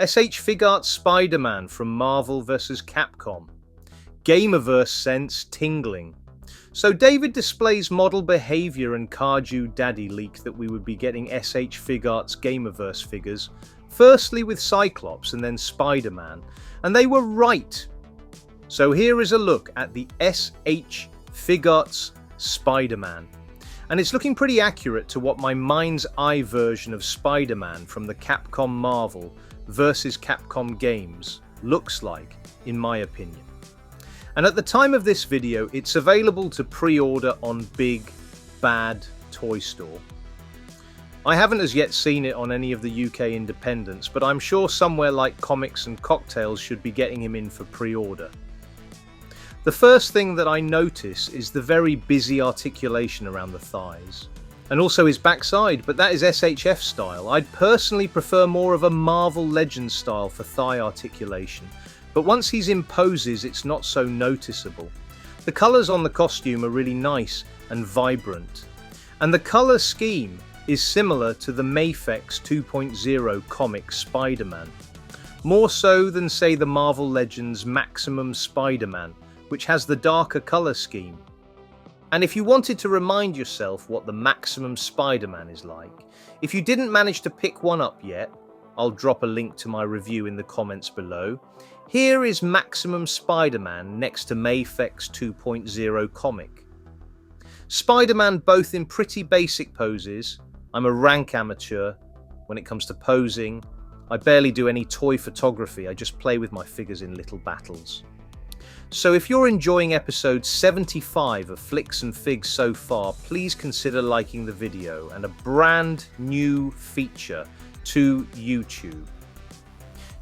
SH Figarts Spiderman from Marvel vs. Capcom. Gamerverse sense tingling. So David displays model behavior and Cardew Daddy leak that we would be getting SH Figarts Gamerverse figures, firstly with Cyclops and then Spider-Man, and they were right. So here is a look at the SH Figarts Spider-Man, and it's looking pretty accurate to what my mind's eye version of Spider-Man from the Capcom Marvel versus Capcom games looks like, in my opinion. And at the time of this video, it's available to pre-order on Big Bad Toy Store. I haven't as yet seen it on any of the UK independents, but I'm sure somewhere like Comics and Cocktails should be getting him in for pre-order. The first thing that I notice is the very busy articulation around the thighs, and also his backside, but that is SHF style. I'd personally prefer more of a Marvel Legends style for thigh articulation, but once he's in poses it's not so noticeable. The colours on the costume are really nice and vibrant, and the colour scheme is similar to the Mafex 2.0 comic Spider-Man, more so than say the Marvel Legends Maximum Spider-Man, which has the darker colour scheme. And if you wanted to remind yourself what the Maximum Spider-Man is like, if you didn't manage to pick one up yet, I'll drop a link to my review in the comments below. Here is Maximum Spider-Man next to Mafex 2.0 comic. Spider-Man both in pretty basic poses. I'm a rank amateur when it comes to posing. I barely do any toy photography, I just play with my figures in little battles. So if you're enjoying episode 75 of Flicks and Figs so far, please consider liking the video and a brand new feature to YouTube.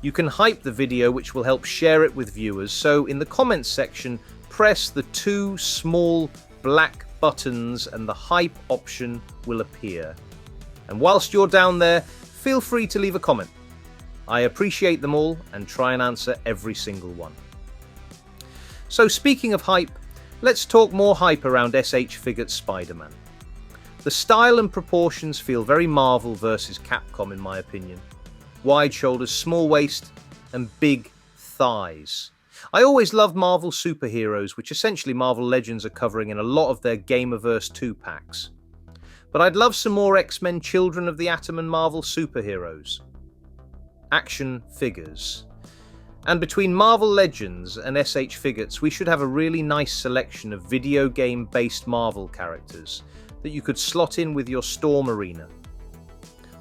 You can hype the video, which will help share it with viewers, so in the comments section press the two small black buttons and the hype option will appear. And whilst you're down there, feel free to leave a comment. I appreciate them all and try and answer every single one. So speaking of hype, let's talk more hype around SH Figarts Spider-Man. The style and proportions feel very Marvel vs. Capcom in my opinion. Wide shoulders, small waist and big thighs. I always loved Marvel superheroes, which essentially Marvel Legends are covering in a lot of their Gamerverse 2 packs. But I'd love some more X-Men Children of the Atom and Marvel superheroes. Action figures. And between Marvel Legends and SH Figarts, we should have a really nice selection of video game-based Marvel characters that you could slot in with your Storm Arena.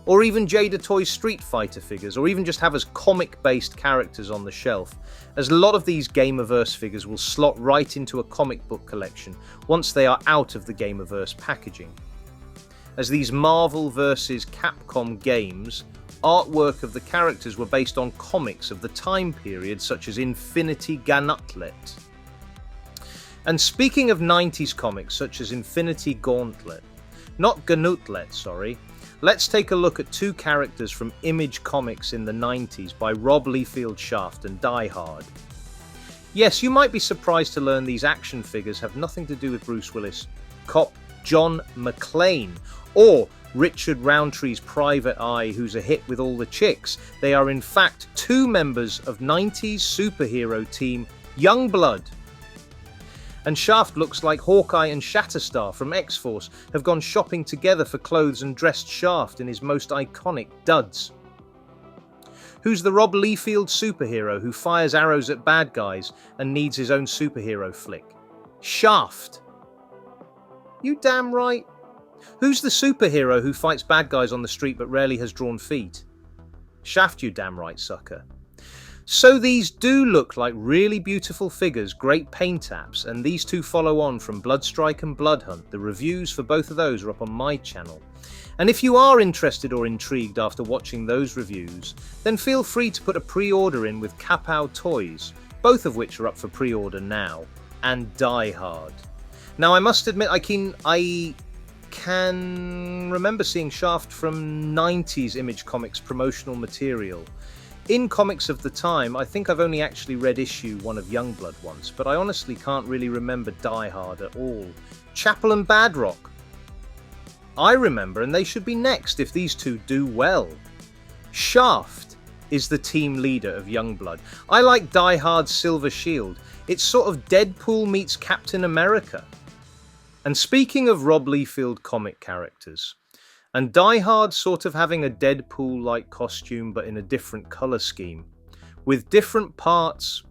Or even Jada Toys Street Fighter figures, or even just have as comic-based characters on the shelf, as a lot of these Gamerverse figures will slot right into a comic book collection once they are out of the Gamerverse packaging. As these Marvel vs. Capcom games, artwork of the characters were based on comics of the time period, such as Infinity Gauntlet. And speaking of 90s comics such as Infinity Gauntlet, not Gauntlet, sorry, let's take a look at two characters from Image Comics in the 90s by Rob Liefield Shaft and Die Hard. Yes, you might be surprised to learn these action figures have nothing to do with Bruce Willis, cop John McClane, or Richard Roundtree's Private Eye, who's a hit with all the chicks. They are in fact two members of 90s superhero team Youngblood. And Shaft looks like Hawkeye and Shatterstar from X-Force have gone shopping together for clothes and dressed Shaft in his most iconic duds. Who's the Rob Liefeld superhero who fires arrows at bad guys and needs his own superhero flick? Shaft. You damn right. Who's the superhero who fights bad guys on the street but rarely has drawn feet? Shaft, you damn right, sucker. So these do look like really beautiful figures, great paint apps, and these two follow on from Bloodstrike and Bloodhunt. The reviews for both of those are up on my channel. And if you are interested or intrigued after watching those reviews, then feel free to put a pre-order in with TAKTAK Toys, both of which are up for pre-order now, and Die Hard. Now I must admit I can remember seeing Shaft from 90s Image Comics promotional material. In comics of the time, I think I've only actually read issue 1 of Youngblood once, but I honestly can't really remember Die Hard at all. Chapel and Badrock, I remember, and they should be next if these two do well. Shaft, is the team leader of Youngblood. I like Die Hard's Silver Shield. It's sort of Deadpool meets Captain America. And speaking of Rob Liefeld comic characters, and Die Hard sort of having a Deadpool-like costume but in a different colour scheme, with different parts,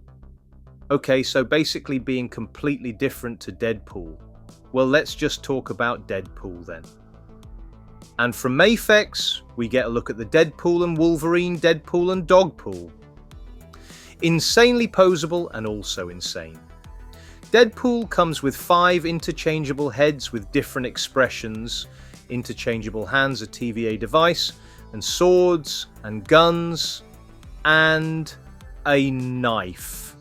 okay, so basically being completely different to Deadpool. Well, let's just talk about Deadpool then. And from Mafex, we get a look at the Deadpool and Wolverine, Deadpool and Dogpool. Insanely posable and also insane. Deadpool comes with 5 interchangeable heads with different expressions, interchangeable hands, a TVA device, and swords and guns, and a knife.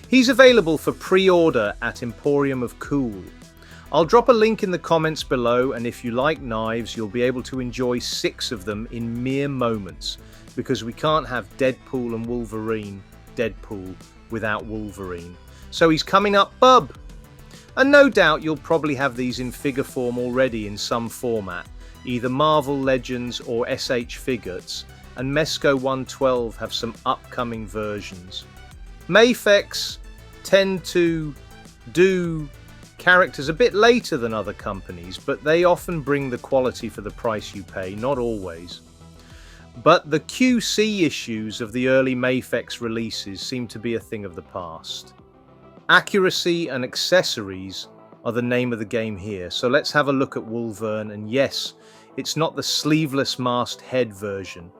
He's available for pre-order at Emporium of Cool. I'll drop a link in the comments below, and if you like knives, you'll be able to enjoy 6 of them in mere moments, because we can't have Deadpool and Wolverine, Deadpool without Wolverine. So he's coming up, bub! And no doubt you'll probably have these in figure form already in some format, either Marvel Legends or SH Figarts, and Mezco 112 have some upcoming versions. Mafex tend to do characters a bit later than other companies, but they often bring the quality for the price you pay, not always. But the QC issues of the early Mafex releases seem to be a thing of the past. Accuracy and accessories are the name of the game here, so let's have a look at Wolverine, and yes, it's not the sleeveless masked head version,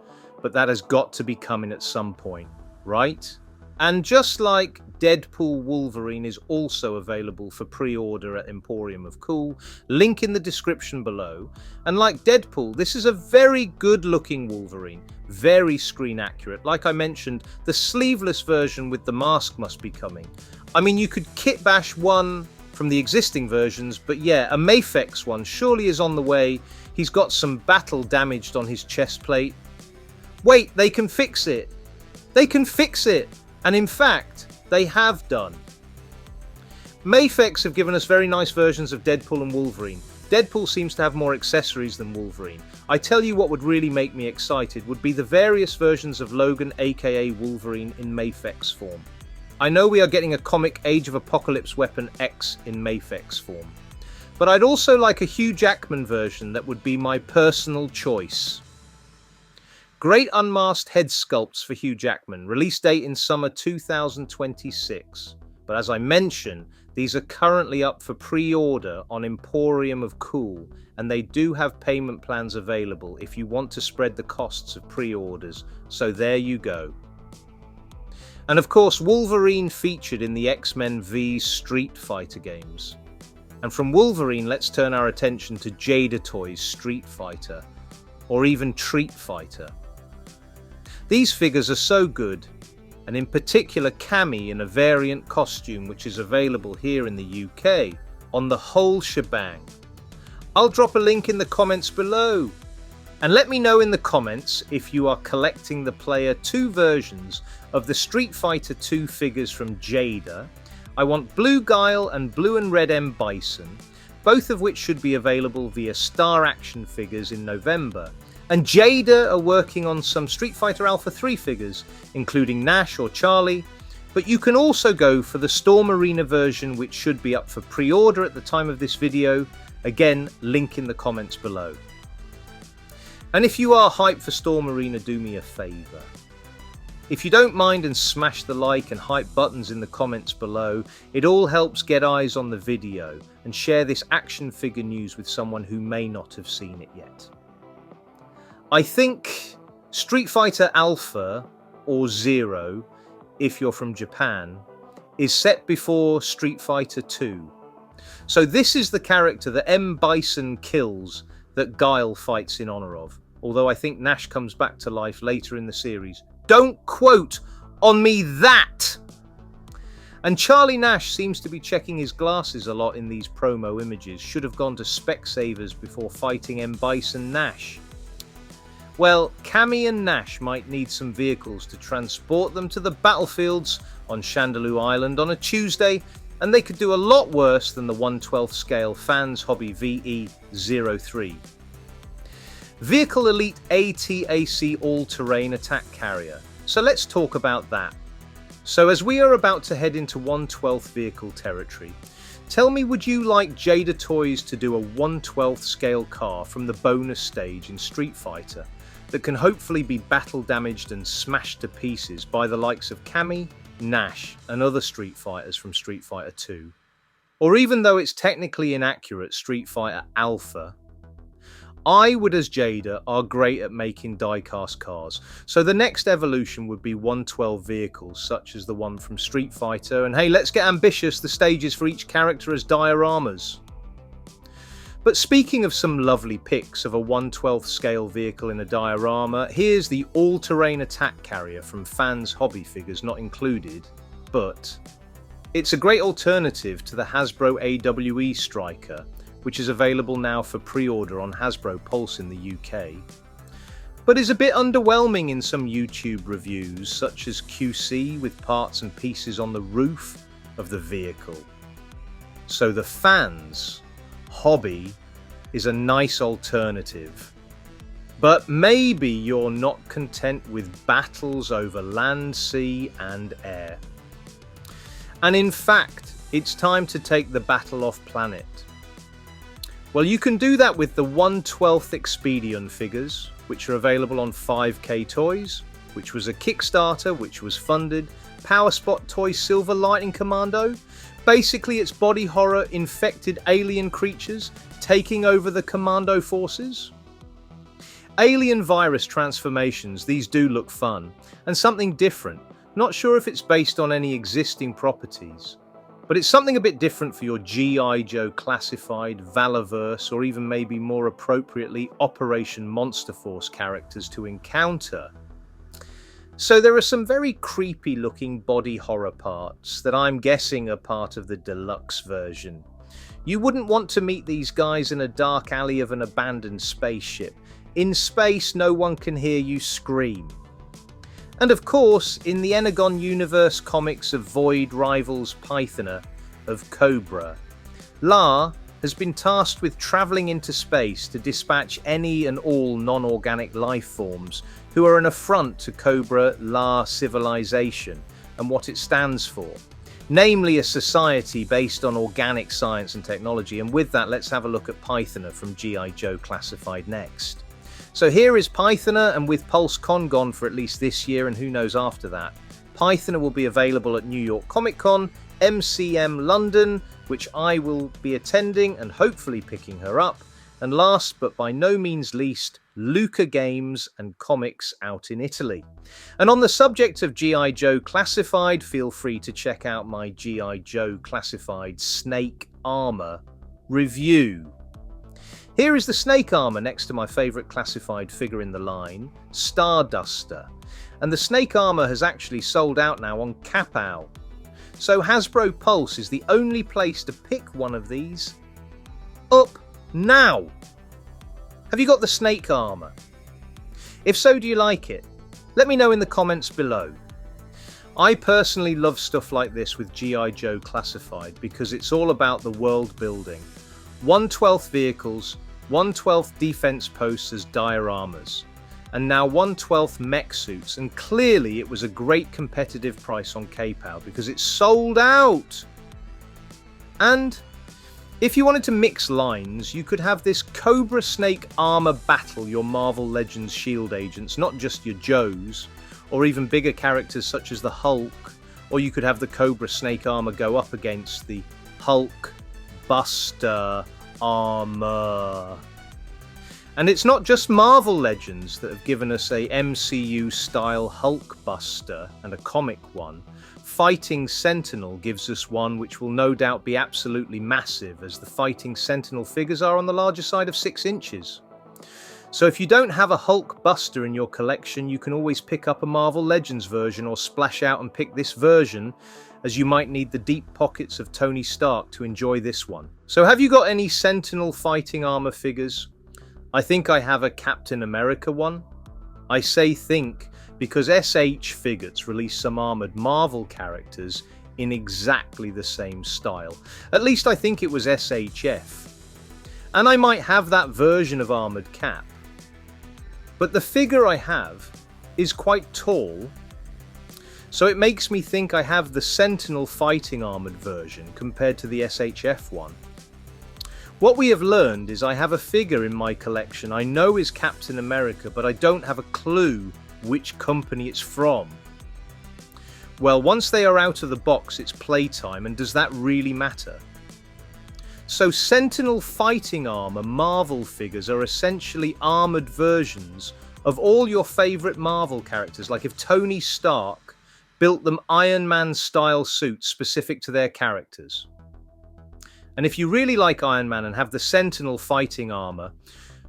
but that has got to be coming at some point, right? And just like Deadpool, Wolverine is also available for pre-order at Emporium of Cool, link in the description below. And like Deadpool, this is a very good looking Wolverine, very screen accurate. Like I mentioned, the sleeveless version with the mask must be coming. I mean, you could kit bash one from the existing versions, but yeah, a Mafex one surely is on the way. He's got some battle damaged on his chest plate. Wait, they can fix it. They can fix it. And in fact, they have done. Mafex have given us very nice versions of Deadpool and Wolverine. Deadpool seems to have more accessories than Wolverine. I tell you what would really make me excited would be the various versions of Logan aka Wolverine in Mafex form. I know we are getting a comic Age of Apocalypse Weapon X in Mafex form, but I'd also like a Hugh Jackman version that would be my personal choice. Great unmasked head sculpts for Hugh Jackman, release date in summer 2026. But as I mentioned, these are currently up for pre-order on Emporium of Cool, and they do have payment plans available if you want to spread the costs of pre-orders, so there you go. And of course, Wolverine featured in the X-Men v Street Fighter games. And from Wolverine, let's turn our attention to Jada Toys Street Fighter, or even Treat Fighter. These figures are so good, and in particular Cammy in a variant costume which is available here in the UK, on the whole shebang. I'll drop a link in the comments below. And let me know in the comments if you are collecting the Player 2 versions of the Street Fighter 2 figures from Jada. I want Blue Guile and Blue and Red M Bison, both of which should be available via Star Action Figures in November. And Jada are working on some Street Fighter Alpha 3 figures, including Nash or Charlie, but you can also go for the Storm Arena version, which should be up for pre-order at the time of this video. Again, link in the comments below. And if you are hyped for Storm Arena, do me a favour. If you don't mind, and smash the like and hype buttons in the comments below, it all helps get eyes on the video, and share this action figure news with someone who may not have seen it yet. I think Street Fighter Alpha, or Zero, if you're from Japan, is set before Street Fighter 2. So this is the character that M. Bison kills that Guile fights in honour of, although I think Nash comes back to life later in the series. Don't quote on me that! And Charlie Nash seems to be checking his glasses a lot in these promo images. Should have gone to Specsavers before fighting M. Bison Nash. Well, Cammy and Nash might need some vehicles to transport them to the battlefields on Chandelou Island on a Tuesday, and they could do a lot worse than the 1/12 scale Fans Hobby VE03. Vehicle Elite ATAC All-Terrain Attack Carrier. So let's talk about that. So as we are about to head into 1/12 vehicle territory, tell me, would you like Jada Toys to do a 1/12 scale car from the bonus stage in Street Fighter that can hopefully be battle damaged and smashed to pieces by the likes of Cammy, Nash and other Street Fighters from Street Fighter 2? Or even though it's technically inaccurate, Street Fighter Alpha? I would, as Jada, are great at making die-cast cars, so the next evolution would be 1/12 vehicles such as the one from Street Fighter, and hey, let's get ambitious, the stages for each character as dioramas. But speaking of some lovely pics of a 1/12 scale vehicle in a diorama, here's the all-terrain attack carrier from Fans Hobby Figures, not included, but it's a great alternative to the Hasbro AWE Striker, which is available now for pre-order on Hasbro Pulse in the UK, but is a bit underwhelming in some YouTube reviews, such as QC with parts and pieces on the roof of the vehicle. So the Fans Hobby is a nice alternative. But maybe you're not content with battles over land, sea and air. And in fact, it's time to take the battle off planet. Well, you can do that with the 1/12 Expedion figures, which are available on 5K Toys, which was a Kickstarter which was funded, Powerspot Toys Silver Lightning Commando. Basically, it's body horror infected alien creatures taking over the commando forces. Alien virus transformations, these do look fun, and something different. Not sure if it's based on any existing properties, but it's something a bit different for your G.I. Joe Classified, Valorverse, or even maybe more appropriately Operation Monster Force characters to encounter. So there are some very creepy looking body horror parts that I'm guessing are part of the deluxe version. You wouldn't want to meet these guys in a dark alley of an abandoned spaceship. In space, no one can hear you scream. And of course, in the Enagon universe comics of Void rivals Pythona of Cobra, La has been tasked with travelling into space to dispatch any and all non-organic life forms who are an affront to Cobra La civilization and what it stands for, namely a society based on organic science and technology. And with that, let's have a look at Pythona from G.I. Joe Classified next. So here is Pythona, and with Pulse Con gone for at least this year and who knows after that, Pythona will be available at New York Comic Con, MCM London, which I will be attending and hopefully picking her up, and last but by no means least, Luca Games and Comics out in Italy. And on the subject of G.I. Joe Classified, feel free to check out my G.I. Joe Classified Snake Armor review. Here is the Snake Armor next to my favourite classified figure in the line, Starduster. And the Snake Armor has actually sold out now on Kapow. So Hasbro Pulse is the only place to pick one of these up now. Have you got the Snake Armor? If so, do you like it? Let me know in the comments below. I personally love stuff like this with G.I. Joe Classified because it's all about the world building. 1/12 vehicles, 1/12 defense posts as dioramas, and now 1/12 mech suits, and clearly it was a great competitive price on KPOW because it's sold out. And if you wanted to mix lines, you could have this Cobra Snake Armor battle your Marvel Legends Shield agents, not just your Joes, or even bigger characters such as the Hulk, or you could have the Cobra Snake Armor go up against the Hulk Buster Armor. And it's not just Marvel Legends that have given us a MCU style Hulk Buster and a comic one. Fighting Sentinel gives us one which will no doubt be absolutely massive, as the Fighting Sentinel figures are on the larger side of 6 inches. So if you don't have a Hulk Buster in your collection, you can always pick up a Marvel Legends version or splash out and pick this version, as you might need the deep pockets of Tony Stark to enjoy this one. So have you got any Sentinel fighting armor figures? I think I have a Captain America one. I say think because SH Figarts released some armoured Marvel characters in exactly the same style. At least I think it was SHF. And I might have that version of Armoured Cap. But the figure I have is quite tall, so it makes me think I have the Sentinel fighting armoured version compared to the SHF one. What we have learned is I have a figure in my collection I know is Captain America, but I don't have a clue which company it's from. Well, once they are out of the box, it's playtime, and does that really matter? So Sentinel fighting armour Marvel figures are essentially armoured versions of all your favourite Marvel characters, like if Tony Stark built them Iron Man style suits specific to their characters. And if you really like Iron Man and have the Sentinel fighting armour,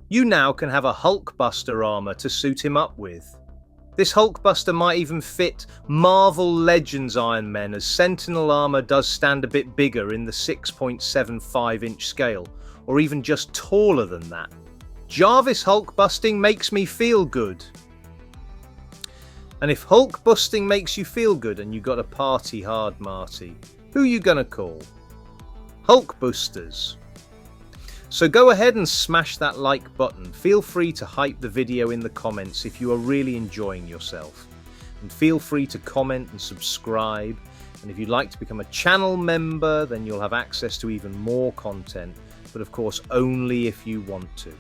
you now can have a Hulkbuster armour to suit him up with. This Hulkbuster might even fit Marvel Legends Iron Men, as Sentinel armour does stand a bit bigger in the 6.75 inch scale, or even just taller than that. Jarvis Hulk busting makes me feel good. And if Hulk busting makes you feel good and you got a party hard, Marty, who you gonna call? Hulk boosters. So go ahead and smash that like button. Feel free to hype the video in the comments if you are really enjoying yourself. And feel free to comment and subscribe. And if you'd like to become a channel member, then you'll have access to even more content, but of course only if you want to.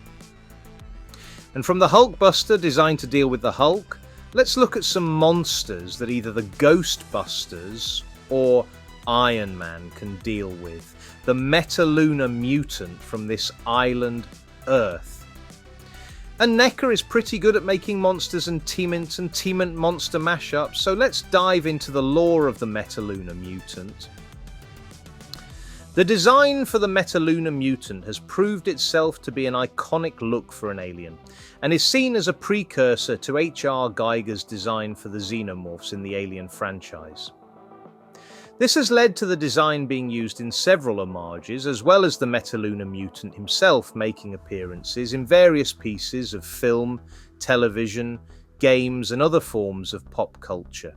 And from the Hulkbuster designed to deal with the Hulk, let's look at some monsters that either the Ghostbusters or Iron Man can deal with. The Metalunar mutant from this island, Earth. And NECA is pretty good at making monsters and Teamant monster mashups, so let's dive into the lore of the Metalunar mutant. The design for the Metalunar mutant has proved itself to be an iconic look for an alien, and is seen as a precursor to H.R. Giger's design for the Xenomorphs in the Alien franchise. This has led to the design being used in several homages, as well as the Metalunar mutant himself making appearances in various pieces of film, television, games and other forms of pop culture.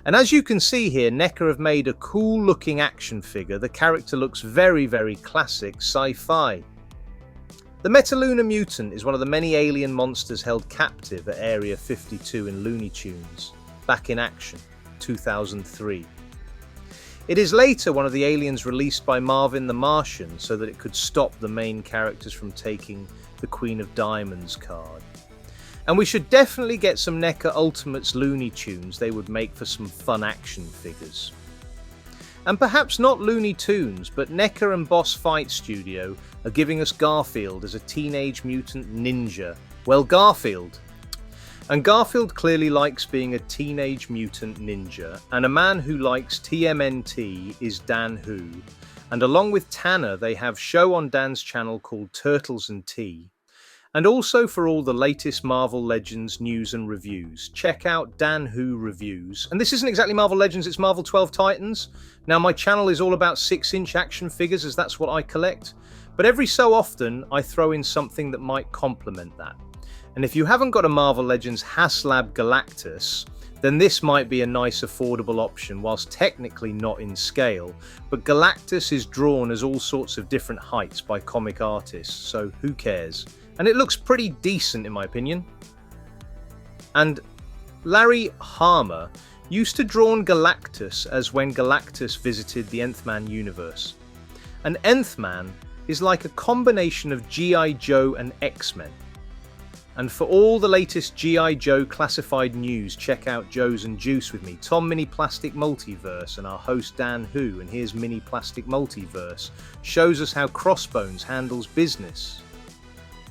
And as you can see here, NECA have made a cool looking action figure. The character looks very, very classic sci-fi. The Metalunar mutant is one of the many alien monsters held captive at Area 52 in Looney Tunes, Back in Action, 2003. It is later one of the aliens released by Marvin the Martian so that it could stop the main characters from taking the Queen of Diamonds card. And we should definitely get some NECA Ultimates Looney Tunes. They would make for some fun action figures. And perhaps not Looney Tunes, but NECA and Boss Fight Studio are giving us Garfield as a teenage mutant ninja. Well, Garfield. And Garfield clearly likes being a teenage mutant ninja, and a man who likes TMNT is Dan Hu. And along with Tanner, they have a show on Dan's channel called Turtles and Tea. And also for all the latest Marvel Legends news and reviews, check out Dan Hu Reviews. And this isn't exactly Marvel Legends, it's Marvel 12 Titans. Now my channel is all about 6-inch action figures, as that's what I collect. But every so often I throw in something that might complement that. And if you haven't got a Marvel Legends HasLab Galactus, then this might be a nice affordable option, whilst technically not in scale. But Galactus is drawn as all sorts of different heights by comic artists, so who cares? And it looks pretty decent in my opinion. And Larry Hama used to draw on Galactus as when Galactus visited the Nth Man universe. And Nth Man is like a combination of G.I. Joe and X-Men. And for all the latest G.I. Joe classified news, check out Joe's and Juice with me, Tom Mini Plastic Multiverse, and our host Dan Hu, and here's Mini Plastic Multiverse, shows us how Crossbones handles business.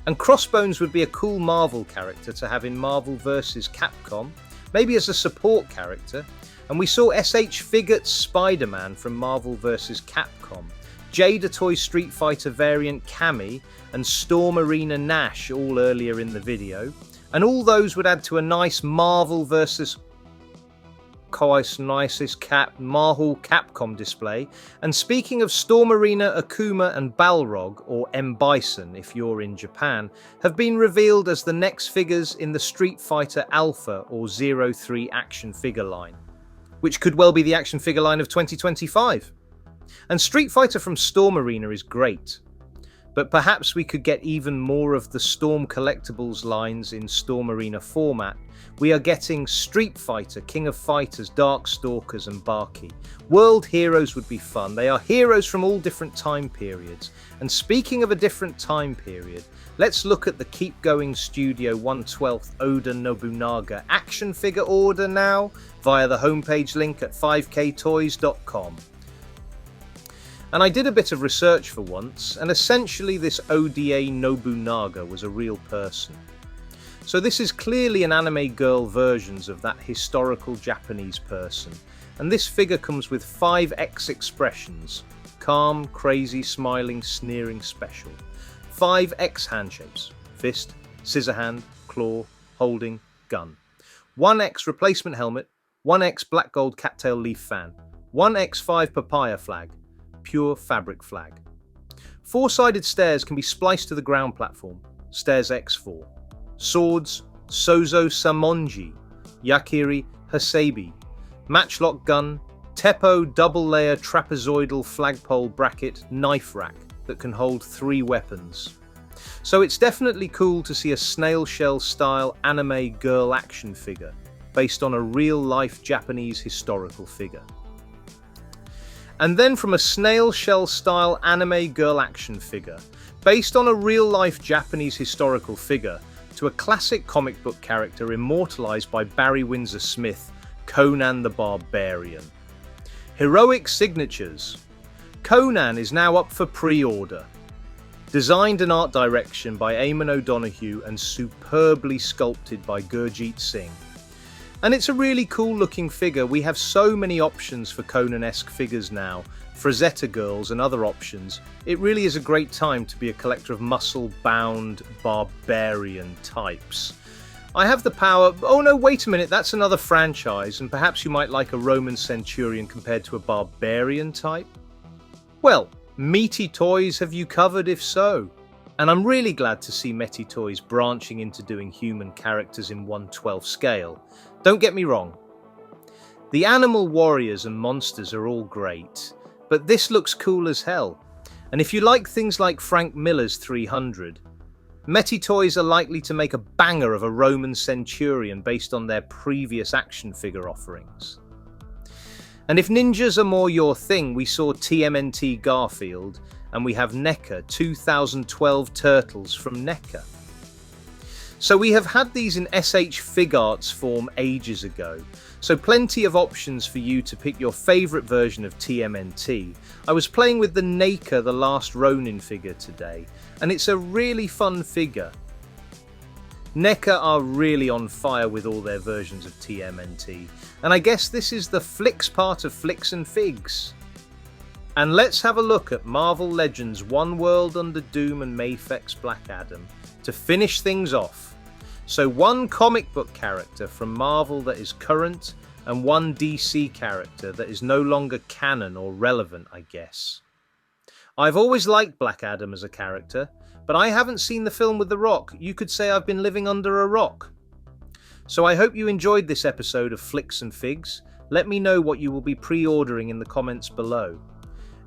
And Crossbones would be a cool Marvel character to have in Marvel vs. Capcom, maybe as a support character. And we saw SH Figarts Spiderman from Marvel vs. Capcom, Jada Toy Street Fighter variant Cammy, and Storm Arena Nash all earlier in the video. And all those would add to a nice Marvel vs. Marvel Capcom display. And speaking of Storm Arena, Akuma and Balrog, or M. Bison if you're in Japan, have been revealed as the next figures in the Street Fighter Alpha or 03 action figure line, which could well be the action figure line of 2025. And Street Fighter from Storm Arena is great, but perhaps we could get even more of the Storm collectibles lines in Storm Arena format. We are getting Street Fighter, King of Fighters, Darkstalkers and Barky. World heroes would be fun. They are heroes from all different time periods. And speaking of a different time period, let's look at the Keep Going Studio 1/12 Oda Nobunaga action figure order now via the homepage link at 5ktoys.com. And I did a bit of research for once, and essentially this Oda Nobunaga was a real person. So this is clearly an anime girl versions of that historical Japanese person, and this figure comes with 5 expressions: calm, crazy, smiling, sneering, special. 5 hand shapes: fist, scissor hand, claw, holding, gun. 1 replacement helmet, 1 black gold cattail leaf fan, 1 5 papaya flag, pure fabric flag. 4-sided stairs can be spliced to the ground platform, stairs X4. Swords, Sozo Samonji, Yakiri Hasebi, matchlock gun, Teppo double-layer trapezoidal flagpole bracket knife rack that can hold 3 weapons. So it's definitely cool to see a snail shell style anime girl action figure based on a real-life Japanese historical figure. And then from a snail shell style anime girl action figure based on a real-life Japanese historical figure to a classic comic book character immortalized by Barry Windsor Smith, Conan the Barbarian. Heroic signatures. Conan is now up for pre-order. Designed and art direction by Eamon O'Donoghue and superbly sculpted by Gurjeet Singh. And it's a really cool looking figure. We have so many options for Conan-esque figures now, Frazetta girls and other options. It really is a great time to be a collector of muscle-bound barbarian types. I have the power... Oh no, wait a minute, that's another franchise, and perhaps you might like a Roman centurion compared to a barbarian type? Well, Meaty Toys have you covered if so? And I'm really glad to see Meaty Toys branching into doing human characters in 1/12 scale. Don't get me wrong. The animal warriors and monsters are all great, but this looks cool as hell. And if you like things like Frank Miller's 300, Meaty Toys are likely to make a banger of a Roman centurion based on their previous action figure offerings. And if ninjas are more your thing, we saw TMNT Garfield, and we have NECA 2012 Turtles from NECA. So we have had these in SH Figarts form ages ago, so plenty of options for you to pick your favourite version of TMNT. I was playing with the NECA The Last Ronin figure today, and it's a really fun figure. NECA are really on fire with all their versions of TMNT, and I guess this is the Flicks part of Flicks and Figs. And let's have a look at Marvel Legends One World Under Doom and Mafex Black Adam to finish things off. So 1 comic book character from Marvel that is current and 1 DC character that is no longer canon or relevant, I guess. I've always liked Black Adam as a character, but I haven't seen the film with The Rock. You could say I've been living under a rock. So I hope you enjoyed this episode of Flicks and Figs. Let me know what you will be pre-ordering in the comments below.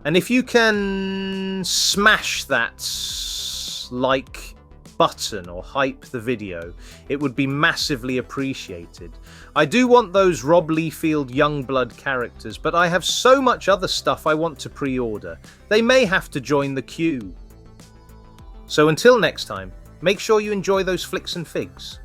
And if you can smash that like button or hype the video, it would be massively appreciated. I do want those Rob Liefield Youngblood characters, but I have so much other stuff I want to pre-order. They may have to join the queue. So until next time, make sure you enjoy those Flicks and Figs.